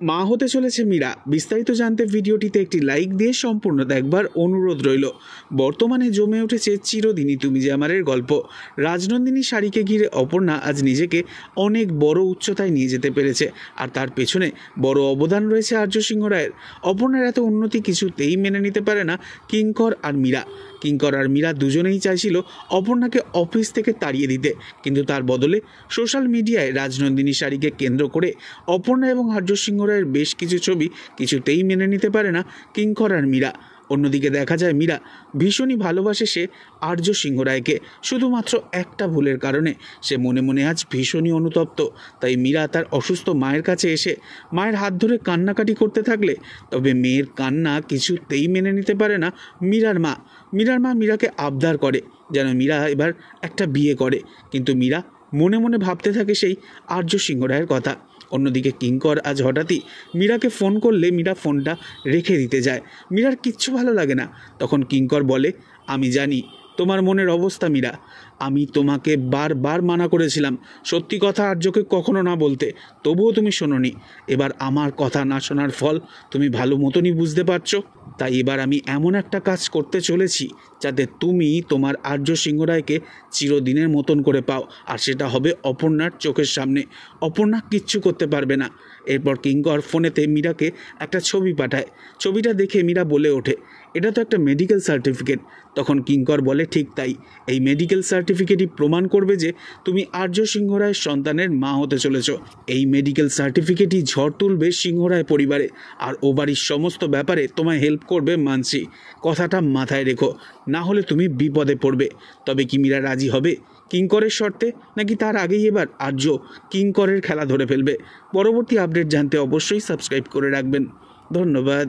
মা হতে চলেছে মীরা। বিস্তারিত জানতে ভিডিওটিতে একটি লাইক দিয়ে সম্পূর্ণ দেখবার অনুরোধ রইল। বর্তমানে জমে উঠেছে চিরদিনই তুমি যে আমারের গল্প। রাজনন্দিনী শাড়িকে ঘিরে অপর্ণা আজ নিজেকে অনেক বড় উচ্চতায় নিয়ে যেতে পেরেছে, আর তার পেছনে বড় অবদান রয়েছে আর্য সিংহ রায়ের। অপর্ণার এত উন্নতি কিছুতেই মেনে নিতে পারে না কিঙ্কর আর মীরা। কিঙ্কর আর মীরা দুজনেই চাইছিল অপর্ণাকে অফিস থেকে তাড়িয়ে দিতে, কিন্তু তার বদলে সোশ্যাল মিডিয়ায় রাজনন্দিনী শাড়িকে কেন্দ্র করে অপর্ণা এবং আর্য সিংহ রায়ের বেশ কিছু ছবি কিছুতেই মেনে নিতে পারে না কিঙ্কর আর মীরা। অন্যদিকে দেখা যায় মীরা ভীষণই ভালোবাসে সে আর্য সিংহ রায়কে। শুধুমাত্র একটা ভুলের কারণে সে মনে মনে আজ ভীষণই অনুতপ্ত। তাই মীরা তার অসুস্থ মায়ের কাছে এসে মায়ের হাত ধরে কান্নাকাটি করতে থাকলে, তবে মেয়ের কান্না কিছুতেই মেনে নিতে পারে না মীরার মা। মীরাকে আবদার করে যেন মীরা এবার একটা বিয়ে করে, কিন্তু মীরা মনে মনে ভাবতে থাকে সেই আর্য সিংহ রায়ের কথা। অন্যদিকে কিঙ্কর আজ হঠাৎই মীরাকে ফোন করলে মীরা ফোনটা রেখে দিতে যায়। মীরার কিচ্ছু ভালো লাগে না। তখন কিঙ্কর বলে, আমি জানি তোমার মনের অবস্থা মীরা, আমি তোমাকে বারবার মানা করেছিলাম সত্যি কথা আর্যকে কখনো না বলতে, তবুও তুমি শোনোনি। এবার আমার কথা না শোনার ফল তুমি ভালো মতনই বুঝতে পারছো। তাই এবার আমি এমন একটা কাজ করতে চলেছি যাতে তুমি তোমার আর্য সিংহ রায়কে চিরদিনের মতন করে পাও, আর সেটা হবে অপর্ণার চোখের সামনে। অপর্ণা কিচ্ছু করতে পারবে না। এরপর কিঙ্কর ফোনেতে মীরাকে একটা ছবি পাঠায়। ছবিটা দেখে মীরা বলে ওঠে, এটা তো একটা মেডিকেল সার্টিফিকেট। তখন কিঙ্কর বলে, ঠিক তাই, এই মেডিকেল সার্টিফিকেটই প্রমাণ করবে যে তুমি আর্য সিংহ রায়ের সন্তানের মা হতে চলেছ। এই মেডিকেল সার্টিফিকেটই ঝড় তুলবে সিংহ রায় পরিবারে, আর ও বাড়ির সমস্ত ব্যাপারে তোমায় হেল্প করবে মানছি। কথাটা মাথায় রেখো, না হলে তুমি বিপদে পড়বে। তবে কি মীরা রাজি হবে কিঙ্করের শর্তে, নাকি তার আগেই এবার আর্য কিঙ্করের খেলা ধরে ফেলবে? পরবর্তী আপডেট জানতে অবশ্যই সাবস্ক্রাইব করে রাখবেন। ধন্যবাদ।